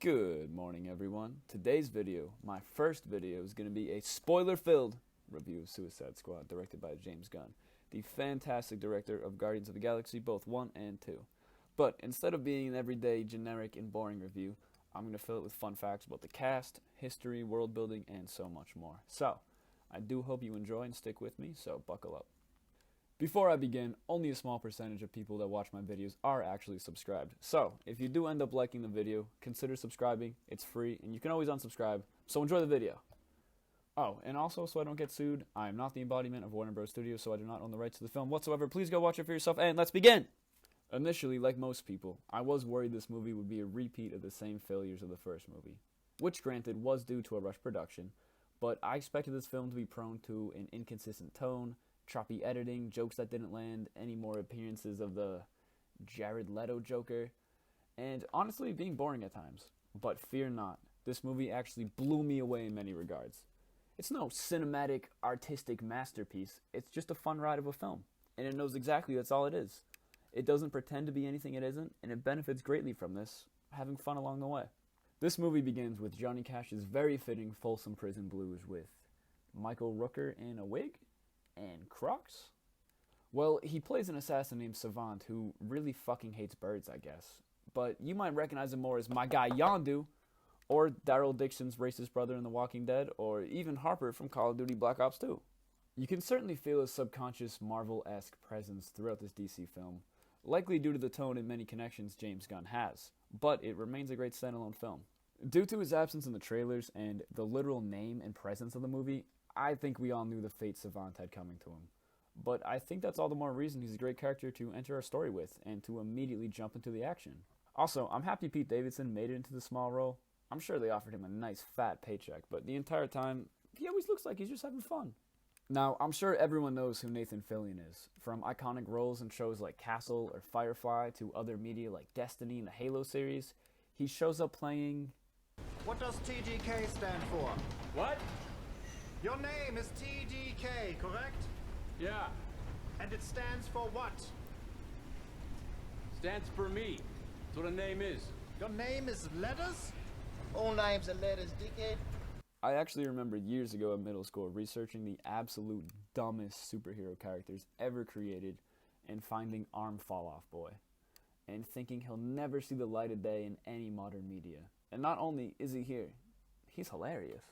Good morning, everyone. Today's video, my first video, is going to be a spoiler-filled review of Suicide Squad, directed by James Gunn, the fantastic director of Guardians of the Galaxy, both 1 and 2. But instead of being an everyday, generic, and boring review, I'm going to fill it with fun facts about the cast, history, world building, and so much more. So, I do hope you enjoy and stick with me, so buckle up. Before I begin, only a small percentage of people that watch my videos are actually subscribed. So, if you do end up liking the video, consider subscribing. It's free, and you can always unsubscribe. So enjoy the video. Oh, and also, so I don't get sued, I am not the embodiment of Warner Bros. Studios, so I do not own the rights to the film whatsoever. Please go watch it for yourself, and let's begin! Initially, like most people, I was worried this movie would be a repeat of the same failures of the first movie, which granted was due to a rushed production, but I expected this film to be prone to an inconsistent tone, choppy editing, jokes that didn't land, any more appearances of the Jared Leto Joker, and honestly being boring at times. But fear not, this movie actually blew me away in many regards. It's no cinematic, artistic masterpiece, it's just a fun ride of a film, and it knows exactly that's all it is. It doesn't pretend to be anything it isn't, and it benefits greatly from this, having fun along the way. This movie begins with Johnny Cash's very fitting Folsom Prison Blues with Michael Rooker in a wig? And Crocs? Well, he plays an assassin named Savant who really fucking hates birds, I guess. But you might recognize him more as my guy Yondu, or Daryl Dixon's racist brother in The Walking Dead, or even Harper from Call of Duty Black Ops 2. You can certainly feel a subconscious Marvel-esque presence throughout this DC film, likely due to the tone and many connections James Gunn has, but it remains a great standalone film. Due to his absence in the trailers and the literal name and presence of the movie, I think we all knew the fate Savant had coming to him. But I think that's all the more reason he's a great character to enter our story with, and to immediately jump into the action. Also, I'm happy Pete Davidson made it into the small role. I'm sure they offered him a nice fat paycheck, but the entire time, he always looks like he's just having fun. Now, I'm sure everyone knows who Nathan Fillion is, from iconic roles in shows like Castle or Firefly to other media like Destiny and the Halo series. He shows up playing... What does TGK stand for? What? Your name is TGK, correct? Yeah. And it stands for what? Stands for me. That's what a name is. Your name is letters? All names are letters, dickhead. I actually remember years ago in middle school researching the absolute dumbest superhero characters ever created and finding Arm Fall Off Boy, and thinking he'll never see the light of day in any modern media. And not only is he here, he's hilarious.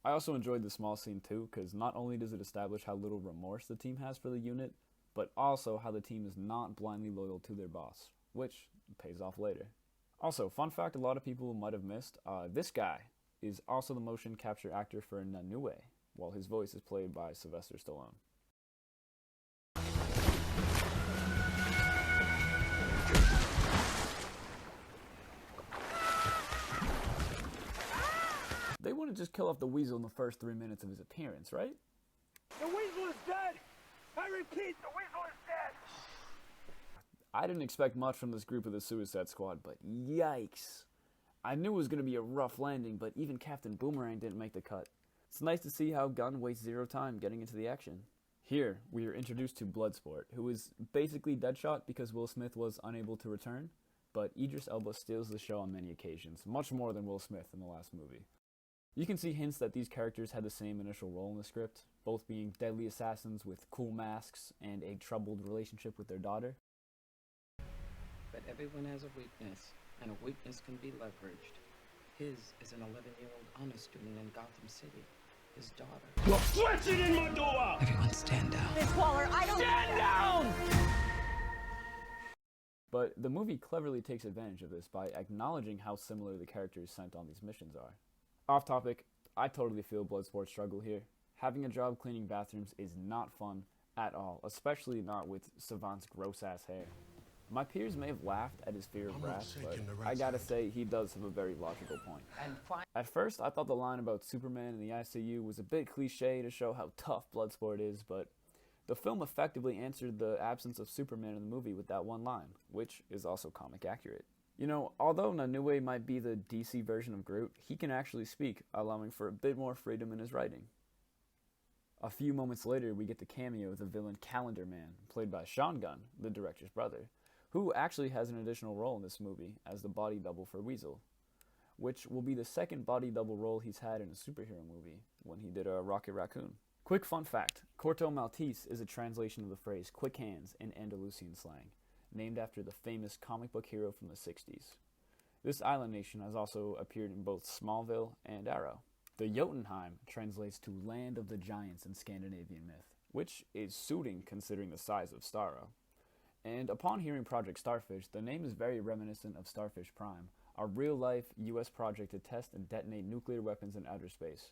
I also enjoyed the small scene too, because not only does it establish how little remorse the team has for the unit, but also how the team is not blindly loyal to their boss, which pays off later. Also, fun fact a lot of people might have missed, this guy is also the motion capture actor for Nanue, while his voice is played by Sylvester Stallone. They wouldn't just kill off the Weasel in the first 3 minutes of his appearance, right? The Weasel is dead! I repeat, the Weasel is dead! I didn't expect much from this group of the Suicide Squad, but yikes. I knew it was going to be a rough landing, but even Captain Boomerang didn't make the cut. It's nice to see how Gunn wastes zero time getting into the action. Here, we are introduced to Bloodsport, who is basically Deadshot because Will Smith was unable to return, but Idris Elba steals the show on many occasions, much more than Will Smith in the last movie. You can see hints that these characters had the same initial role in the script, both being deadly assassins with cool masks and a troubled relationship with their daughter. But everyone has a weakness, and a weakness can be leveraged. His is an 11-year-old honor student in Gotham City. His daughter. You're flexing in my door! Everyone stand down. Miss Waller, I don't... Stand down! But the movie cleverly takes advantage of this by acknowledging how similar the characters sent on these missions are. Off topic, I totally feel Bloodsport's struggle here. Having a job cleaning bathrooms is not fun at all, especially not with Savant's gross-ass hair. My peers may have laughed at his fear of wrath, but I gotta say, he does have a very logical point. At first, I thought the line about Superman in the ICU was a bit cliche to show how tough Bloodsport is, but the film effectively answered the absence of Superman in the movie with that one line, which is also comic accurate. You know, although Nanue might be the DC version of Groot, he can actually speak, allowing for a bit more freedom in his writing. A few moments later, we get the cameo of the villain Calendar Man, played by Sean Gunn, the director's brother, who actually has an additional role in this movie as the body double for Weasel. which will be the second body double role he's had in a superhero movie, when he did Rocket Raccoon. Quick fun fact, Corto Maltese is a translation of the phrase quick hands in Andalusian slang, named after the famous comic book hero from the 60s. This island nation has also appeared in both Smallville and Arrow. The Jotunheim translates to Land of the Giants in Scandinavian myth, which is suiting considering the size of Starro. And upon hearing Project Starfish, the name is very reminiscent of Starfish Prime, a real-life U.S. project to test and detonate nuclear weapons in outer space,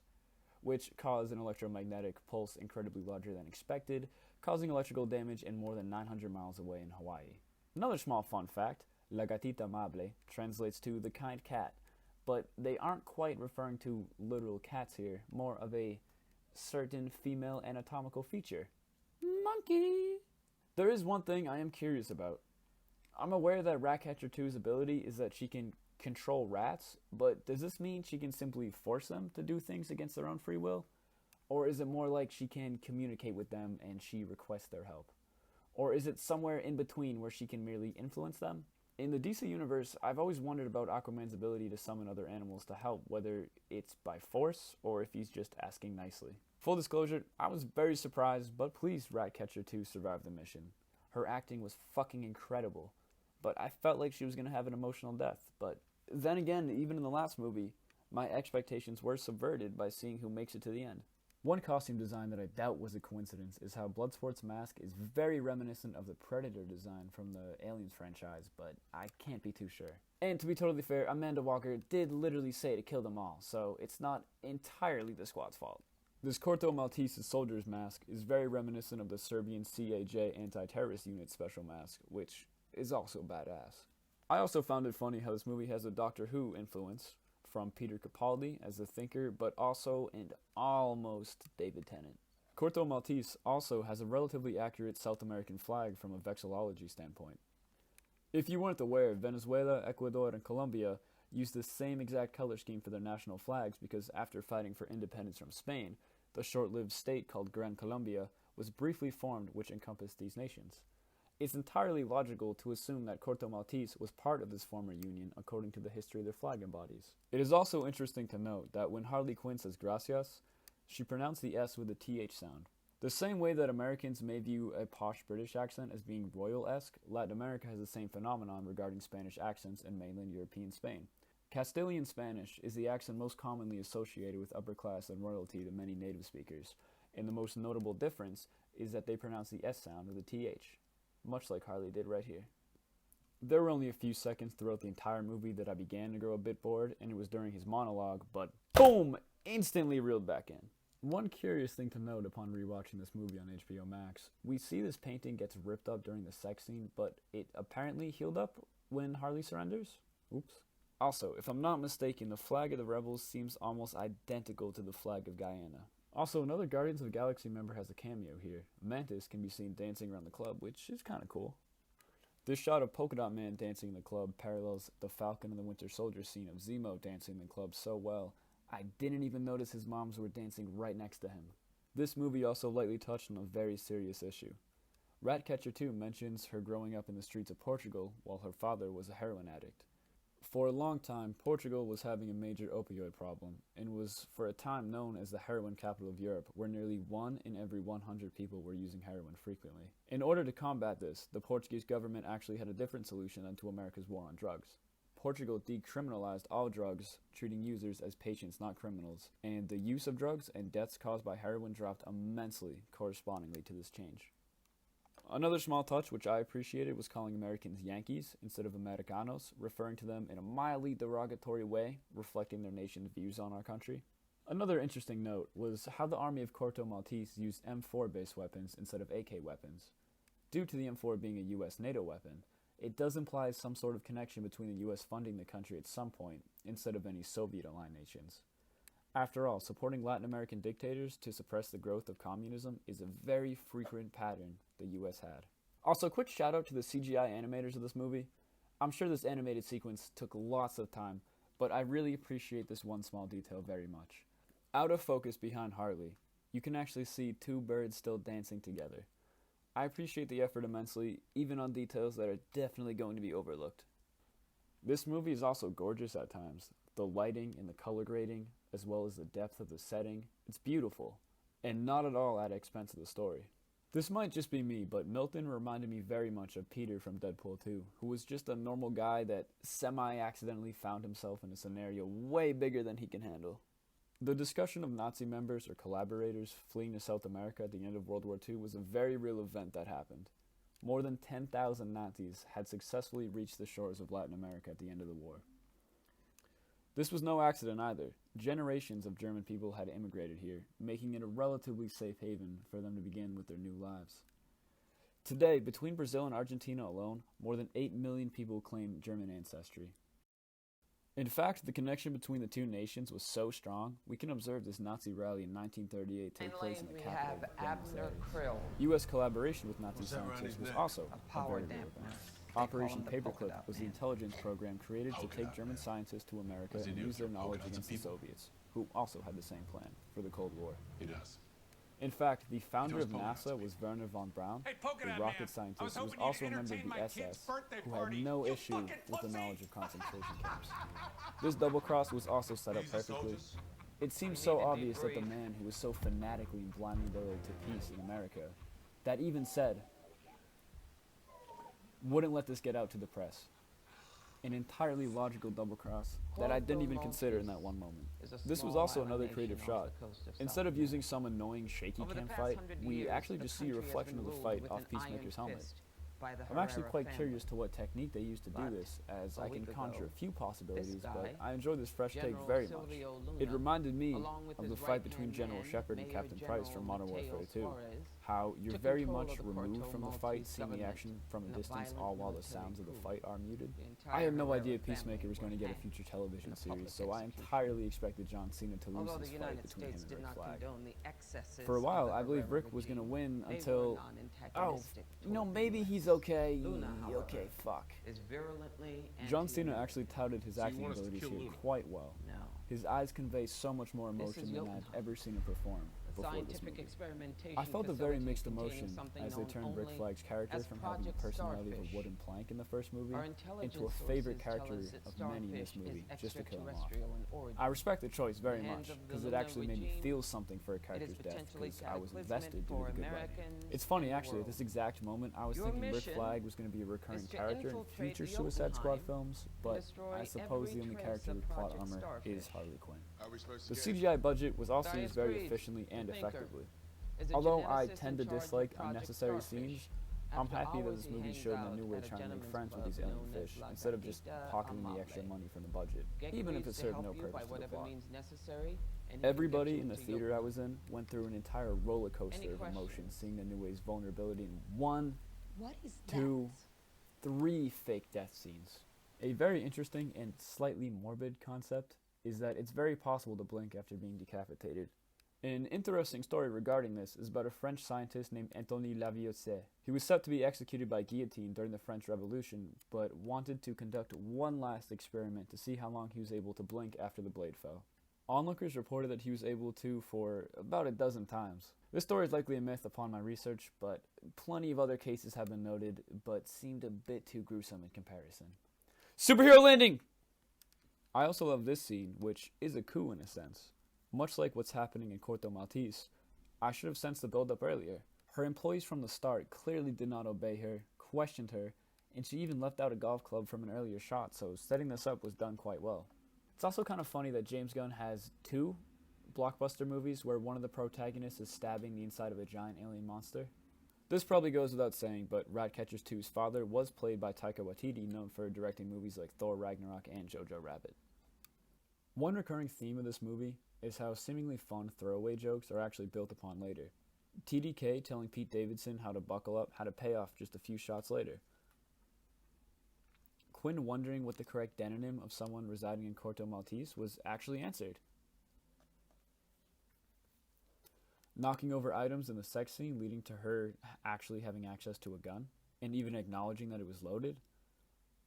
which caused an electromagnetic pulse incredibly larger than expected, causing electrical damage in more than 900 miles away in Hawaii. Another small fun fact, La Gatita Amable translates to the kind cat, but they aren't quite referring to literal cats here, more of a certain female anatomical feature. Monkey! There is one thing I am curious about. I'm aware that Ratcatcher 2's ability is that she can control rats, but does this mean she can simply force them to do things against their own free will? Or is it more like she can communicate with them and she requests their help? Or is it somewhere in between where she can merely influence them? In the DC universe, I've always wondered about Aquaman's ability to summon other animals to help, whether it's by force or if he's just asking nicely. Full disclosure, I was very surprised but pleased Ratcatcher 2 survived the mission. Her acting was fucking incredible, but I felt like she was going to have an emotional death. But then again, even in the last movie, my expectations were subverted by seeing who makes it to the end. One costume design that I doubt was a coincidence is how Bloodsport's mask is very reminiscent of the Predator design from the Aliens franchise, but I can't be too sure. And to be totally fair, Amanda Waller did literally say to kill them all, so it's not entirely the squad's fault. This Corto Maltese's soldier's mask is very reminiscent of the Serbian CAJ anti-terrorist unit special mask, which is also badass. I also found it funny how this movie has a Doctor Who influence, from Peter Capaldi as the Thinker, but also and almost David Tennant. Corto Maltese also has a relatively accurate South American flag from a vexillology standpoint. If you weren't aware, Venezuela, Ecuador, and Colombia used the same exact color scheme for their national flags because after fighting for independence from Spain, the short-lived state called Gran Colombia was briefly formed which encompassed these nations. It's entirely logical to assume that Corto Maltese was part of this former union according to the history their flag embodies. It is also interesting to note that when Harley Quinn says gracias, she pronounced the S with a TH sound. The same way that Americans may view a posh British accent as being royal-esque, Latin America has the same phenomenon regarding Spanish accents in mainland European Spain. Castilian Spanish is the accent most commonly associated with upper class and royalty to many native speakers, and the most notable difference is that they pronounce the S sound with a TH. Much like Harley did right here. There were only a few seconds throughout the entire movie that I began to grow a bit bored, and it was during his monologue, but boom! Instantly reeled back in. One curious thing to note upon rewatching this movie on HBO Max, we see this painting gets ripped up during the sex scene, but it apparently healed up when Harley surrenders? Oops. Also, if I'm not mistaken, the flag of the Rebels seems almost identical to the flag of Guyana. Also, another Guardians of the Galaxy member has a cameo here. Mantis can be seen dancing around the club, which is kinda cool. This shot of Polka Dot Man dancing in the club parallels the Falcon and the Winter Soldier scene of Zemo dancing in the club so well, I didn't even notice his moms were dancing right next to him. This movie also lightly touched on a very serious issue. Ratcatcher 2 mentions her growing up in the streets of Portugal while her father was a heroin addict. For a long time, Portugal was having a major opioid problem and was for a time known as the heroin capital of Europe, where nearly 1 in every 100 people were using heroin frequently. In order to combat this, the Portuguese government actually had a different solution than to America's war on drugs. Portugal decriminalized all drugs, treating users as patients, not criminals, and the use of drugs and deaths caused by heroin dropped immensely correspondingly to this change. Another small touch which I appreciated was calling Americans Yankees instead of Americanos, referring to them in a mildly derogatory way, reflecting their nation's views on our country. Another interesting note was how the army of Corto Maltese used M4-based weapons instead of AK weapons. Due to the M4 being a US NATO weapon, it does imply some sort of connection between the US funding the country at some point, instead of any Soviet-aligned nations. After all, supporting Latin American dictators to suppress the growth of communism is a very frequent pattern the US had. Also, quick shout out to the CGI animators of this movie. I'm sure this animated sequence took lots of time, but I really appreciate this one small detail very much. Out of focus behind Harley, you can actually see 2 birds still dancing together. I appreciate the effort immensely, even on details that are definitely going to be overlooked. This movie is also gorgeous at times. The lighting and the color grading, as well as the depth of the setting, it's beautiful, and not at all at the expense of the story. This might just be me, but Milton reminded me very much of Peter from Deadpool 2, who was just a normal guy that semi-accidentally found himself in a scenario way bigger than he can handle. The discussion of Nazi members or collaborators fleeing to South America at the end of World War II was a very real event that happened. More than 10,000 Nazis had successfully reached the shores of Latin America at the end of the war. This was no accident either. Generations of German people had immigrated here, making it a relatively safe haven for them to begin with their new lives. Today, between Brazil and Argentina alone, more than 8 million people claim German ancestry. In fact, the connection between the two nations was so strong, we can observe this Nazi rally in 1938 take place in the capital, Buenos Aires. U.S. collaboration with Nazi scientists was also a very real event. Operation Paperclip was the intelligence program created to take German scientists to America and use their knowledge against the Soviets, who also had the same plan for the Cold War. He does. In fact, the founder of NASA was Wernher von Braun, a rocket scientist who was also a member of the SS, who had no issue with the knowledge of concentration camps. This double cross was also set up perfectly. It seems so obvious that the man who was so fanatically and blindly loyal to peace in America, that even said, wouldn't let this get out to the press. An entirely logical double cross that I didn't even consider in that one moment. This was also another creative shot. Instead of using some annoying shaky cam fight, we actually just see a reflection of the fight off Peacemaker's helmet. I'm actually quite curious to what technique they used to do this, as I can conjure a few possibilities, but I enjoy this fresh take very much. It reminded me of the fight between General Shepard and Captain Price from Modern Warfare 2, how you're very much removed from the fight, seeing the action from a distance, all while the sounds of the fight are muted. I had no idea Peacemaker was going to get a future television series, so I entirely expected John Cena to lose this fight between him and Rick Flag. For a while, I believe Rick was going to win until, maybe he's okay, okay, fuck. John Cena actually touted his acting abilities here quite well. His eyes convey so much more emotion than I've ever seen him perform before this movie. I felt a very mixed emotion as they turned Rick Flag's character from having the personality of a wooden plank in the first movie into a favorite character of many in this movie, just to kill him off. I respect the choice very much, because it actually made me feel something for a character's death, because I was invested due to the good writing. It's funny actually, at this exact moment I was thinking Rick Flag was going to be a recurring character in future Suicide Squad films, but I suppose the only character with plot armor is Harley Quinn. The CGI budget was also used very efficiently and effectively. Although I tend to dislike unnecessary scenes, I'm happy that this movie showed in a new way trying to make friends with these alien fish, instead of just pocketing the extra money from the budget, even if it served no purpose to the plot. Everybody in the theater I was in went through an entire roller coaster of emotion seeing the New Way's vulnerability in 1, 2, 3 fake death scenes. A very interesting and slightly morbid concept is that it's very possible to blink after being decapitated. An interesting story regarding this is about a French scientist named Antoine Lavoisier. He was set to be executed by guillotine during the French Revolution, but wanted to conduct one last experiment to see how long he was able to blink after the blade fell. Onlookers reported that he was able to for about a dozen times. This story is likely a myth upon my research, but plenty of other cases have been noted, but seemed a bit too gruesome in comparison. Superhero landing! I also love this scene, which is a coup in a sense. Much like what's happening in Corto Maltese, I should have sensed the build-up earlier. Her employees from the start clearly did not obey her, questioned her, and she even left out a golf club from an earlier shot, so setting this up was done quite well. It's also kind of funny that James Gunn has 2 blockbuster movies where one of the protagonists is stabbing the inside of a giant alien monster. This probably goes without saying, but Ratcatchers 2's father was played by Taika Waititi, known for directing movies like Thor Ragnarok and Jojo Rabbit. One recurring theme of this movie is how seemingly fun throwaway jokes are actually built upon later. TDK telling Pete Davidson how to buckle up had a payoff just a few shots later. Quinn wondering what the correct demonym of someone residing in Corto Maltese was actually answered. Knocking over items in the sex scene leading to her actually having access to a gun, and even acknowledging that it was loaded.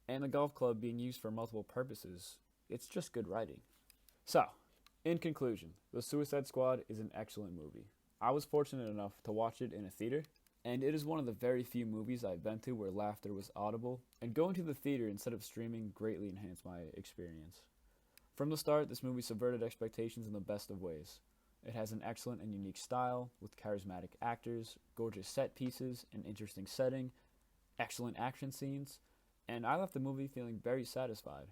And the golf club being used for multiple purposes. It's just good writing. So, in conclusion, The Suicide Squad is an excellent movie. I was fortunate enough to watch it in a theater, and it is one of the very few movies I've been to where laughter was audible, and going to the theater instead of streaming greatly enhanced my experience. From the start, this movie subverted expectations in the best of ways. It has an excellent and unique style, with charismatic actors, gorgeous set pieces, an interesting setting, excellent action scenes, and I left the movie feeling very satisfied.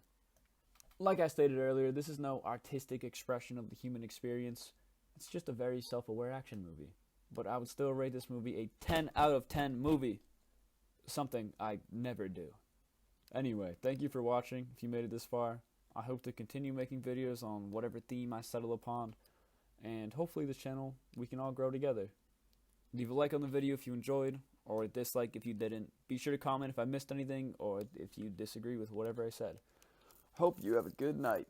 Like I stated earlier, this is no artistic expression of the human experience. It's just a very self-aware action movie. But I would still rate this movie a 10 out of 10 movie. Something I never do. Anyway, thank you for watching if you made it this far. I hope to continue making videos on whatever theme I settle upon. And hopefully this channel, we can all grow together. Leave a like on the video if you enjoyed, or a dislike if you didn't. Be sure to comment if I missed anything, or if you disagree with whatever I said. Hope you have a good night.